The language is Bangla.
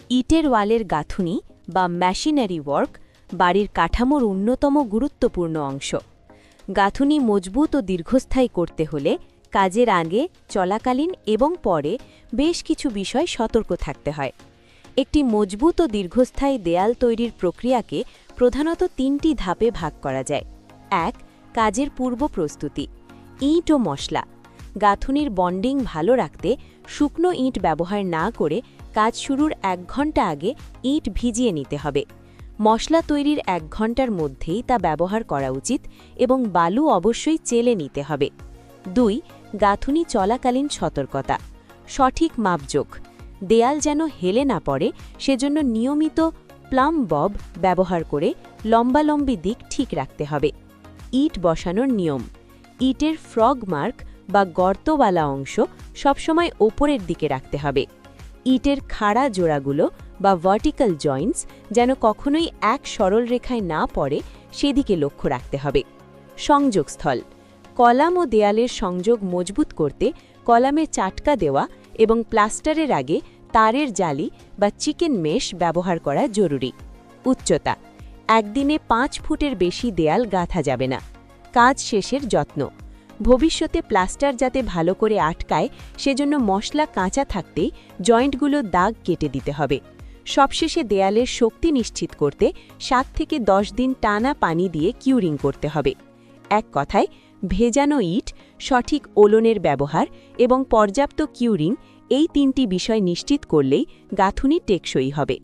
ইটের ওয়ালের গাঁথুনি বা মেশিনারি ওয়ার্ক বাড়ির কাঠামোর অন্যতম গুরুত্বপূর্ণ অংশ। গাঁথুনি মজবুত ও দীর্ঘস্থায়ী করতে হলে কাজের আগে, চলাকালীন এবং পরে বেশ কিছু বিষয় সতর্ক থাকতে হয়। একটি মজবুত ও দীর্ঘস্থায়ী দেয়াল তৈরির প্রক্রিয়াকে প্রধানত ৩টি ধাপে ভাগ করা যায়। ১. কাজের পূর্ব প্রস্তুতি। ইট ও মশলা। গাঁথুনির বন্ডিং ভালো রাখতে শুকনো ইট ব্যবহার না করে কাজ শুরুর ১ ঘণ্টা আগে ইট ভিজিয়ে নিতে হবে। মশলা তৈরির ১ ঘণ্টার মধ্যেই তা ব্যবহার করা উচিত এবং বালু অবশ্যই চেলে নিতে হবে। ২. গাঁথুনি চলাকালীন সতর্কতা। সঠিক মাপজোক। দেয়াল যেন হেলে না পড়ে সেজন্য নিয়মিত প্লাম বব ব্যবহার করে লম্বালম্বি দিক ঠিক রাখতে হবে। ইট বসানোর নিয়ম। ইটের ফ্রগ মার্ক বা গর্তওয়ালা অংশ সবসময় ওপরের দিকে রাখতে হবে। ইটের খাড়া জোড়াগুলো বা ভার্টিক্যাল জয়েন্টস যেন কখনোই এক সরল রেখায় না পড়ে সেদিকে লক্ষ্য রাখতে হবে। সংযোগস্থল। কলাম ও দেয়ালের সংযোগ মজবুত করতে কলামে চাটকা দেওয়া এবং প্লাস্টারের আগে তারের জালি বা চিকেন মেশ ব্যবহার করা জরুরি। উচ্চতা। একদিনে ৫ ফুটের বেশি দেয়াল গাঁথা যাবে না। কাজ শেষের যত্ন। ভবিষ্যতে প্লাস্টার যাতে ভালো করে আটকায় সেজন্য মশলা কাঁচা থাকতেই জয়েন্টগুলো দাগ কেটে দিতে হবে। সবশেষে দেয়ালের শক্তি নিশ্চিত করতে ৭ থেকে ১০ দিন টানা পানি দিয়ে কিউরিং করতে হবে। এক কথায়, ভেজানো ইট, সঠিক ওলনের ব্যবহার এবং পর্যাপ্ত কিউরিং এই ৩টি বিষয় নিশ্চিত করলেই গাঁথুনি টেকসই হবে।